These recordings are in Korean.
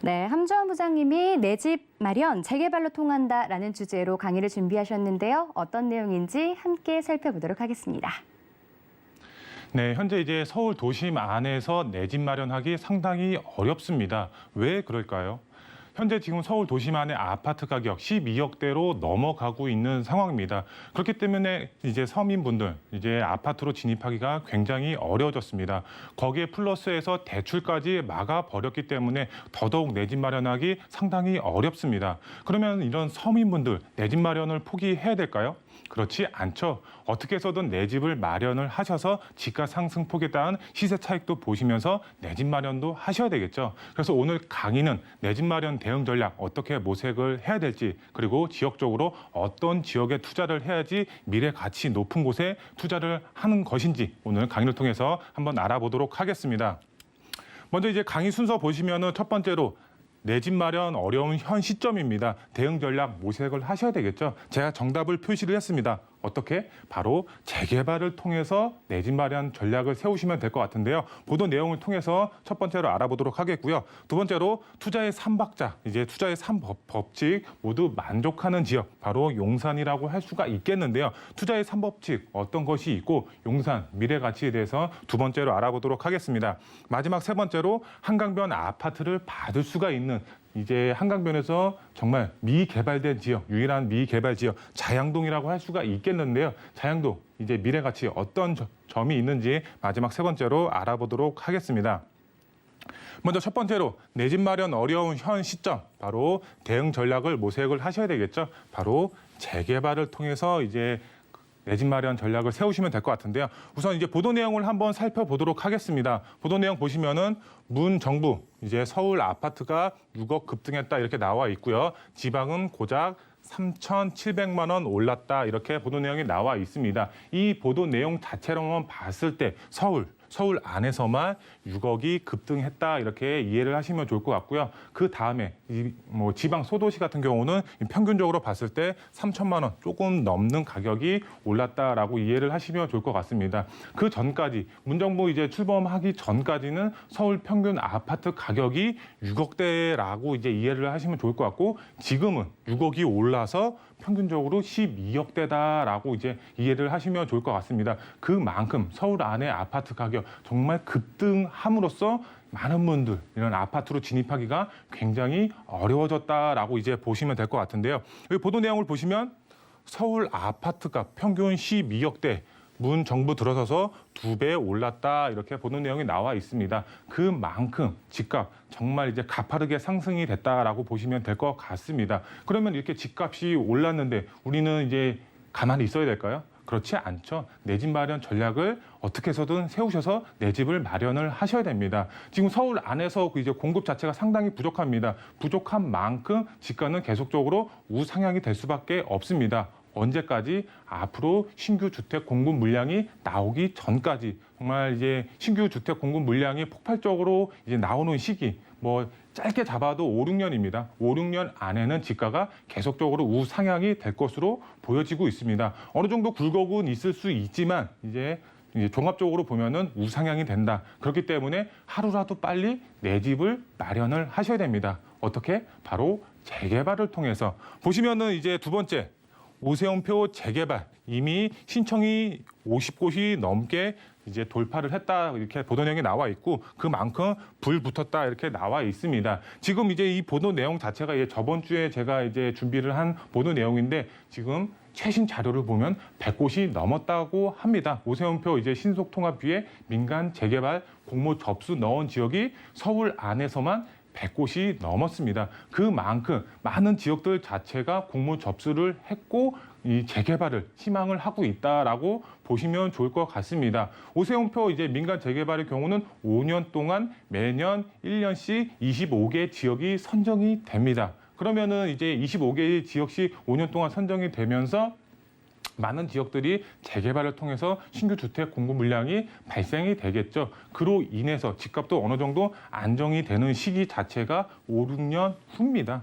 네, 함주원 부장님이 내 집 마련 재개발로 통한다라는 주제로 강의를 준비하셨는데요. 어떤 내용인지 함께 살펴보도록 하겠습니다. 네, 현재 이제 서울 도심 안에서 내 집 마련하기 상당히 어렵습니다. 왜 그럴까요? 현재 지금 서울 도심 안의 아파트 가격 12억대로 넘어가고 있는 상황입니다. 그렇기 때문에 이제 서민분들 이제 아파트로 진입하기가 굉장히 어려워졌습니다. 거기에 플러스해서 대출까지 막아버렸기 때문에 더더욱 내 집 마련하기 상당히 어렵습니다. 그러면 이런 서민분들 내 집 마련을 포기해야 될까요? 그렇지 않죠. 어떻게 해서든 내 집을 마련을 하셔서 집가 상승폭에 따른 시세 차익도 보시면서 내 집 마련도 하셔야 되겠죠. 그래서 오늘 강의는 내 집 마련 대응 전략 어떻게 모색을 해야 될지, 그리고 지역적으로 어떤 지역에 투자를 해야지 미래 가치 높은 곳에 투자를 하는 것인지 오늘 강의를 통해서 한번 알아보도록 하겠습니다. 먼저 이제 강의 순서 보시면은 첫 번째로 내 집 마련 어려운 현 시점입니다. 대응 전략 모색을 하셔야 되겠죠. 제가 정답을 표시를 했습니다. 어떻게? 바로 재개발을 통해서 내 집 마련 전략을 세우시면 될 것 같은데요. 보도 내용을 통해서 첫 번째로 알아보도록 하겠고요. 두 번째로 투자의 3박자, 이제 투자의 3법칙 모두 만족하는 지역, 바로 용산이라고 할 수가 있겠는데요. 투자의 3법칙 어떤 것이 있고 용산, 미래 가치에 대해서 두 번째로 알아보도록 하겠습니다. 마지막 세 번째로 한강변 아파트를 받을 수가 있는 이제 한강변에서 정말 미개발된 지역, 유일한 미개발 지역, 자양동이라고 할 수가 있겠는데요. 자양동, 이제 미래 가치 어떤 점이 있는지 마지막 세 번째로 알아보도록 하겠습니다. 먼저 첫 번째로 내 집 마련 어려운 현 시점, 바로 대응 전략을 모색을 하셔야 되겠죠. 바로 재개발을 통해서 이제 내 집 마련 전략을 세우시면 될 것 같은데요. 우선 이제 보도 내용을 한번 살펴보도록 하겠습니다. 보도 내용 보시면은 문정부 이제 서울 아파트가 6억 급등했다 이렇게 나와 있고요. 지방은 고작 3,700만 원 올랐다 이렇게 보도 내용이 나와 있습니다. 이 보도 내용 자체로만 봤을 때 서울 안에서만 6억이 급등했다 이렇게 이해를 하시면 좋을 것 같고요. 그 다음에 뭐 지방 소도시 같은 경우는 평균적으로 봤을 때 3천만 원 조금 넘는 가격이 올랐다라고 이해를 하시면 좋을 것 같습니다. 그 전까지 문정부 이제 출범하기 전까지는 서울 평균 아파트 가격이 6억대라고 이제 이해를 하시면 좋을 것 같고 지금은 6억이 올라서 평균적으로 12억대다라고 이제 이해를 하시면 좋을 것 같습니다. 그만큼 서울 안의 아파트 가격 정말 급등함으로써 많은 분들 이런 아파트로 진입하기가 굉장히 어려워졌다라고 이제 보시면 될 것 같은데요. 여기 보도 내용을 보시면 서울 아파트값 평균 12억대 문 정부 들어서서 2배 올랐다 이렇게 보는 내용이 나와 있습니다. 그만큼 집값 정말 이제 가파르게 상승이 됐다라고 보시면 될 것 같습니다. 그러면 이렇게 집값이 올랐는데 우리는 이제 가만히 있어야 될까요? 그렇지 않죠. 내 집 마련 전략을 어떻게 해서든 세우셔서 내 집을 마련을 하셔야 됩니다. 지금 서울 안에서 이제 공급 자체가 상당히 부족합니다. 부족한 만큼 집가는 계속적으로 우상향이 될 수밖에 없습니다. 언제까지? 앞으로 신규 주택 공급 물량이 나오기 전까지 정말 이제 신규 주택 공급 물량이 폭발적으로 이제 나오는 시기 뭐 짧게 잡아도 5, 6년입니다. 5, 6년 안에는 집가가 계속적으로 우상향이 될 것으로 보여지고 있습니다. 어느 정도 굴곡은 있을 수 있지만 이제 종합적으로 보면은 우상향이 된다. 그렇기 때문에 하루라도 빨리 내 집을 마련을 하셔야 됩니다. 어떻게? 바로 재개발을 통해서 보시면은 이제 두 번째 오세훈표 재개발 이미 신청이 50곳이 넘게 이제 돌파를 했다 이렇게 보도 내용이 나와 있고 그만큼 불 붙었다 이렇게 나와 있습니다. 지금 이제 이 보도 내용 자체가 이제 저번 주에 제가 이제 준비를 한 보도 내용인데 지금 최신 자료를 보면 100곳이 넘었다고 합니다. 오세훈표 이제 신속통합위에 민간 재개발 공모 접수 넣은 지역이 서울 안에서만 100곳이 넘었습니다. 그만큼 많은 지역들 자체가 공모 접수를 했고 이 재개발을 희망을 하고 있다라고 보시면 좋을 것 같습니다. 오세훈표 이제 민간 재개발의 경우는 5년 동안 매년 1년씩 25개 지역이 선정이 됩니다. 그러면은 이제 25개의 지역씩 5년 동안 선정이 되면서 많은 지역들이 재개발을 통해서 신규 주택 공급 물량이 발생이 되겠죠. 그로 인해서 집값도 어느 정도 안정이 되는 시기 자체가 5, 6년 후입니다.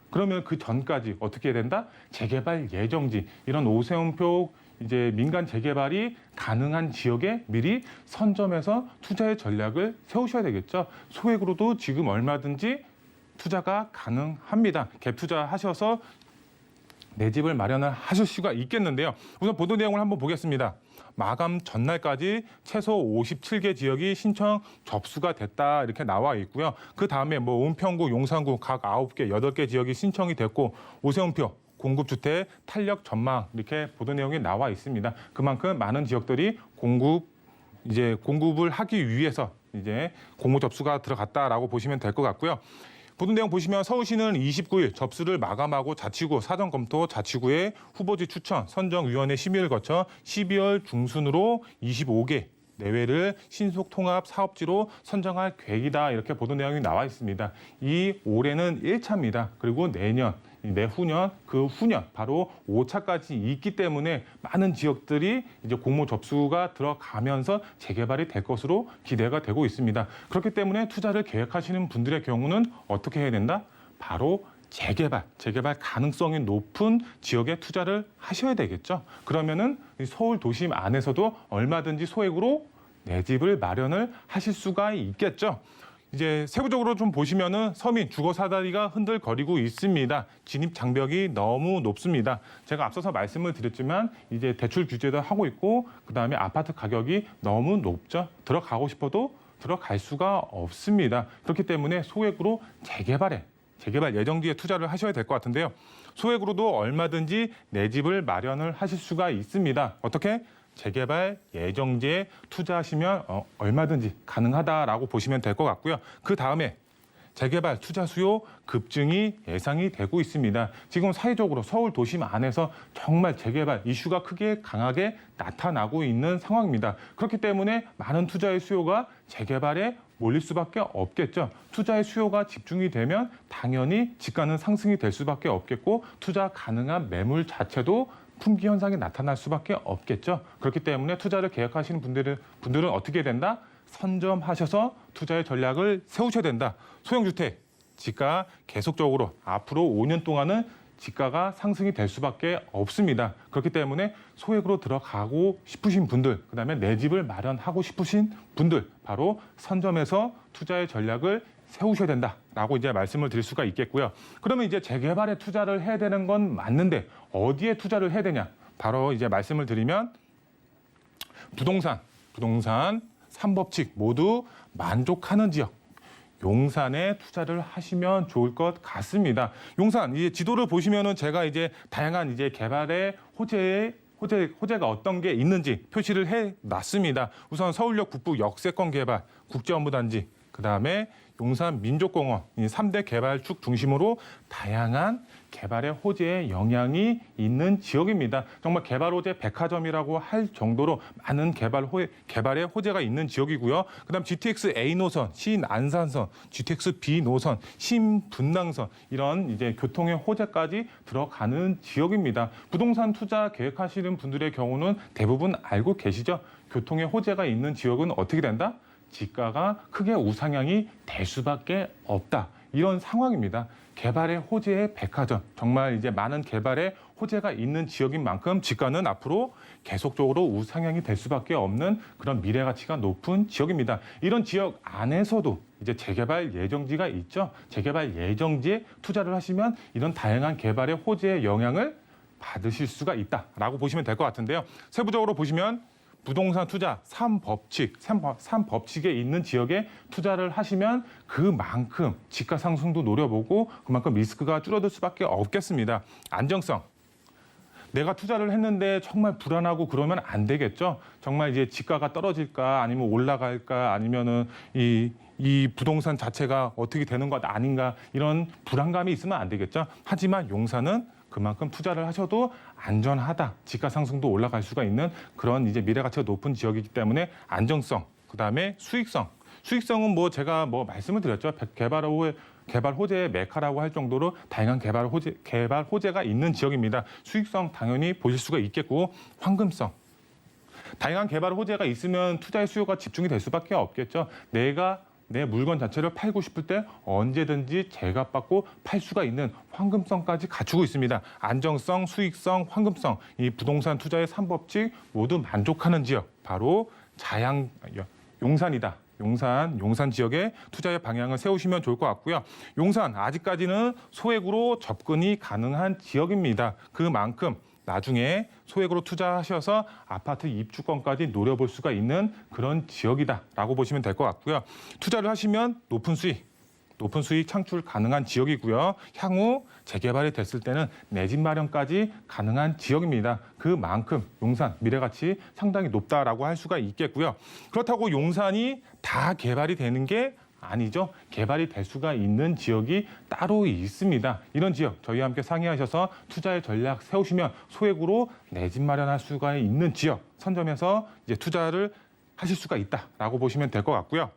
그러면 그 전까지 어떻게 해야 된다? 재개발 예정지, 이런 오세훈표 이제 민간 재개발이 가능한 지역에 미리 선점해서 투자의 전략을 세우셔야 되겠죠. 소액으로도 지금 얼마든지 투자가 가능합니다. 갭 투자하셔서 내 집을 마련을 하실 수가 있겠는데요. 우선 보도 내용을 한번 보겠습니다. 마감 전날까지 최소 57개 지역이 신청 접수가 됐다 이렇게 나와 있고요. 그 다음에 뭐 은평구, 용산구 각 9개, 8개 지역이 신청이 됐고 오세훈표 공급주택 탄력 전망 이렇게 보도 내용이 나와 있습니다. 그만큼 많은 지역들이 공급을 하기 위해서 이제 공모 접수가 들어갔다라고 보시면 될 것 같고요. 보도 내용 보시면 서울시는 29일 접수를 마감하고 자치구 사전 검토 자치구의 후보지 추천 선정위원회 심의를 거쳐 12월 중순으로 25개 내외를 신속 통합 사업지로 선정할 계획이다 이렇게 보도 내용이 나와 있습니다. 이 올해는 1차입니다. 그리고 내년, 내후년, 그 후년 바로 5차까지 있기 때문에 많은 지역들이 이제 공모 접수가 들어가면서 재개발이 될 것으로 기대가 되고 있습니다. 그렇기 때문에 투자를 계획하시는 분들의 경우는 어떻게 해야 된다? 바로 재개발 가능성이 높은 지역에 투자를 하셔야 되겠죠. 그러면은 서울 도심 안에서도 얼마든지 소액으로 내 집을 마련을 하실 수가 있겠죠. 이제 세부적으로 좀 보시면은 서민 주거 사다리가 흔들거리고 있습니다. 진입 장벽이 너무 높습니다. 제가 앞서서 말씀을 드렸지만 이제 대출 규제도 하고 있고 그다음에 아파트 가격이 너무 높죠. 들어가고 싶어도 들어갈 수가 없습니다. 그렇기 때문에 소액으로 재개발 예정지에 투자를 하셔야 될 것 같은데요. 소액으로도 얼마든지 내 집을 마련을 하실 수가 있습니다. 어떻게? 재개발 예정지에 투자하시면 얼마든지 가능하다라고 보시면 될 것 같고요. 그 다음에 재개발 투자 수요 급증이 예상이 되고 있습니다. 지금 사회적으로 서울 도심 안에서 정말 재개발 이슈가 크게 강하게 나타나고 있는 상황입니다. 그렇기 때문에 많은 투자의 수요가 재개발에 몰릴 수밖에 없겠죠. 투자의 수요가 집중이 되면 당연히 지가는 상승이 될 수밖에 없겠고 투자 가능한 매물 자체도 품귀 현상이 나타날 수밖에 없겠죠. 그렇기 때문에 투자를 계획하시는 분들은 어떻게 된다? 선점하셔서 투자의 전략을 세우셔야 된다. 소형주택, 지가 계속적으로 앞으로 5년 동안은 지가가 상승이 될 수밖에 없습니다. 그렇기 때문에 소액으로 들어가고 싶으신 분들, 그다음에 내 집을 마련하고 싶으신 분들 바로 선점해서 투자의 전략을 세우셔야 된다라고 이제 말씀을 드릴 수가 있겠고요. 그러면 이제 재개발에 투자를 해야 되는 건 맞는데 어디에 투자를 해야 되냐? 바로 이제 말씀을 드리면 부동산 3법칙 모두 만족하는 지역. 용산에 투자를 하시면 좋을 것 같습니다. 용산 이제 지도를 보시면은 제가 이제 다양한 이제 개발의 호재가 어떤 게 있는지 표시를 해 놨습니다. 우선 서울역 북부 역세권 개발, 국제업무단지, 그다음에 용산 민족공원 이 3대 개발축 중심으로 다양한 개발의 호재에 영향이 있는 지역입니다. 정말 개발 호재 백화점이라고 할 정도로 많은 개발의 호재가 있는 지역이고요. 그다음 GTX A 노선, 신안산선, GTX B 노선, 신분당선 이런 이제 교통의 호재까지 들어가는 지역입니다. 부동산 투자 계획하시는 분들의 경우는 대부분 알고 계시죠? 교통의 호재가 있는 지역은 어떻게 된다? 지가가 크게 우상향이 될 수밖에 없다. 이런 상황입니다. 개발의 호재의 백화점, 정말 이제 많은 개발의 호재가 있는 지역인 만큼 지가는 앞으로 계속적으로 우상향이 될 수밖에 없는 그런 미래 가치가 높은 지역입니다. 이런 지역 안에서도 이제 재개발 예정지가 있죠. 재개발 예정지에 투자를 하시면 이런 다양한 개발의 호재의 영향을 받으실 수가 있다라고 보시면 될 것 같은데요. 세부적으로 보시면 부동산 투자 3법칙에 있는 지역에 투자를 하시면 그만큼 지가 상승도 노려보고 그만큼 리스크가 줄어들 수밖에 없겠습니다. 안정성. 내가 투자를 했는데 정말 불안하고 그러면 안 되겠죠. 정말 이제 지가가 떨어질까 아니면 올라갈까 아니면은 이 부동산 자체가 어떻게 되는 것 아닌가 이런 불안감이 있으면 안 되겠죠. 하지만 용산은 그만큼 투자를 하셔도 안전하다. 지가 상승도 올라갈 수가 있는 그런 이제 미래 가치가 높은 지역이기 때문에 안정성, 그다음에 수익성. 수익성은 뭐 제가 뭐 말씀을 드렸죠. 개발 호재의 메카라고 할 정도로 다양한 개발 호재가 있는 지역입니다. 수익성 당연히 보실 수가 있겠고 황금성. 다양한 개발 호재가 있으면 투자의 수요가 집중이 될 수밖에 없겠죠. 내가 내 물건 자체를 팔고 싶을 때 언제든지 제값받고 팔 수가 있는 황금성까지 갖추고 있습니다. 안정성, 수익성, 황금성, 이 부동산 투자의 3법칙 모두 만족하는 지역, 바로 용산이다. 용산 지역에 투자의 방향을 세우시면 좋을 것 같고요. 용산 아직까지는 소액으로 접근이 가능한 지역입니다. 그만큼 나중에 소액으로 투자하셔서 아파트 입주권까지 노려볼 수가 있는 그런 지역이다라고 보시면 될 것 같고요. 투자를 하시면 높은 수익 창출 가능한 지역이고요. 향후 재개발이 됐을 때는 내 집 마련까지 가능한 지역입니다. 그만큼 용산 미래가치 상당히 높다라고 할 수가 있겠고요. 그렇다고 용산이 다 개발이 되는 게 아니죠. 개발이 될 수가 있는 지역이 따로 있습니다. 이런 지역 저희와 함께 상의하셔서 투자의 전략 세우시면 소액으로 내 집 마련할 수가 있는 지역 선점해서 이제 투자를 하실 수가 있다라고 보시면 될 것 같고요.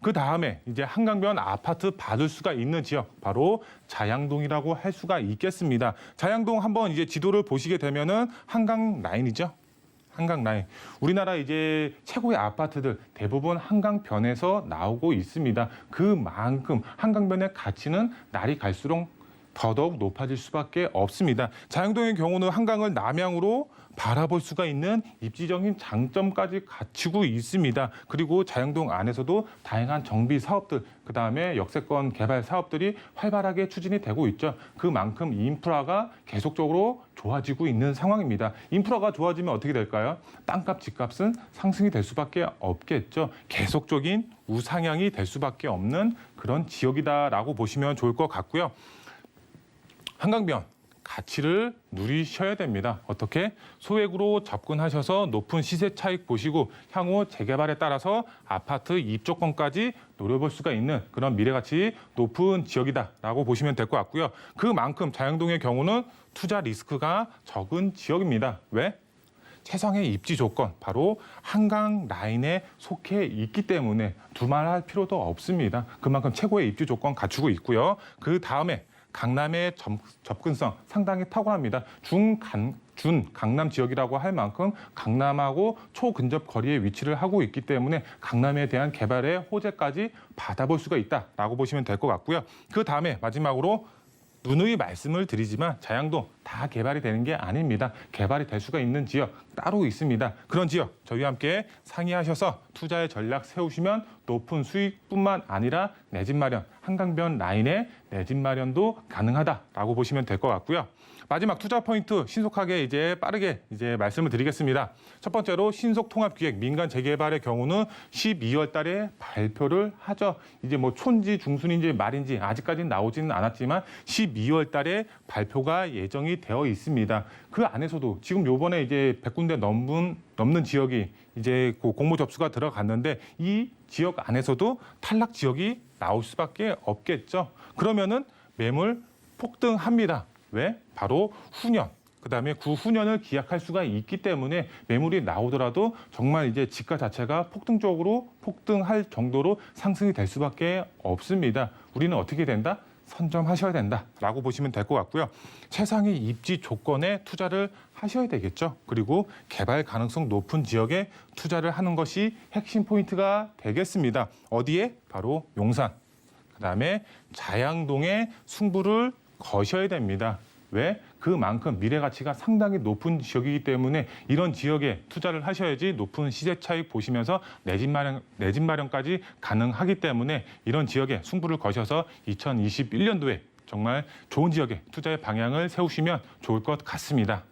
그 다음에 이제 한강변 아파트 받을 수가 있는 지역 바로 자양동이라고 할 수가 있겠습니다. 자양동 한번 이제 지도를 보시게 되면은 한강 라인이죠. 한강 라인. 우리나라 이제 최고의 아파트들 대부분 한강변에서 나오고 있습니다. 그만큼 한강변의 가치는 날이 갈수록 더더욱 높아질 수밖에 없습니다. 자양동의 경우는 한강을 남향으로 바라볼 수가 있는 입지적인 장점까지 갖추고 있습니다. 그리고 자양동 안에서도 다양한 정비 사업들, 그다음에 역세권 개발 사업들이 활발하게 추진이 되고 있죠. 그만큼 인프라가 계속적으로 좋아지고 있는 상황입니다. 인프라가 좋아지면 어떻게 될까요? 땅값, 집값은 상승이 될 수밖에 없겠죠. 계속적인 우상향이 될 수밖에 없는 그런 지역이다라고 보시면 좋을 것 같고요. 한강변 가치를 누리셔야 됩니다. 어떻게? 소액으로 접근하셔서 높은 시세 차익 보시고 향후 재개발에 따라서 아파트 입주권까지 노려볼 수가 있는 그런 미래가치 높은 지역이다라고 보시면 될 것 같고요. 그만큼 자양동의 경우는 투자 리스크가 적은 지역입니다. 왜? 최상의 입지 조건, 바로 한강 라인에 속해 있기 때문에 두말할 필요도 없습니다. 그만큼 최고의 입지 조건 갖추고 있고요. 그 다음에 강남의 접근성 상당히 탁월합니다. 강남 지역이라고 할 만큼 강남하고 초근접 거리에 위치를 하고 있기 때문에 강남에 대한 개발의 호재까지 받아볼 수가 있다라고 보시면 될 것 같고요. 그 다음에 마지막으로 누누이 말씀을 드리지만 자양동 다 개발이 되는 게 아닙니다. 개발이 될 수가 있는 지역 따로 있습니다. 그런 지역 저희와 함께 상의하셔서 투자의 전략 세우시면 높은 수익뿐만 아니라 내 집 마련, 한강변 라인에 내 집 마련도 가능하다라고 보시면 될 것 같고요. 마지막 투자 포인트 신속하게 빠르게 말씀을 드리겠습니다. 첫 번째로 신속 통합 기획 민간 재개발의 경우는 12월 달에 발표를 하죠. 이제 뭐 촌지 중순인지 말인지 아직까지는 나오지는 않았지만 12월 달에 발표가 예정이 되어 있습니다. 그 안에서도 지금 요번에 100군데 넘는 지역이 공모 접수가 들어갔는데 이 지역 안에서도 탈락 지역이 나올 수밖에 없겠죠. 그러면은 매물 폭등합니다. 왜? 바로 후년. 그다음에 그 후년을 기약할 수가 있기 때문에 매물이 나오더라도 정말 지가 자체가 폭등할 정도로 상승이 될 수밖에 없습니다. 우리는 어떻게 된다? 선점하셔야 된다라고 보시면 될 것 같고요. 최상의 입지 조건에 투자를 하셔야 되겠죠. 그리고 개발 가능성 높은 지역에 투자를 하는 것이 핵심 포인트가 되겠습니다. 어디에? 바로 용산. 그다음에 자양동에 승부를 거셔야 됩니다. 왜? 그만큼 미래 가치가 상당히 높은 지역이기 때문에 이런 지역에 투자를 하셔야지 높은 시세 차익 보시면서 내 집 마련까지 가능하기 때문에 이런 지역에 승부를 거셔서 2021년도에 정말 좋은 지역에 투자의 방향을 세우시면 좋을 것 같습니다.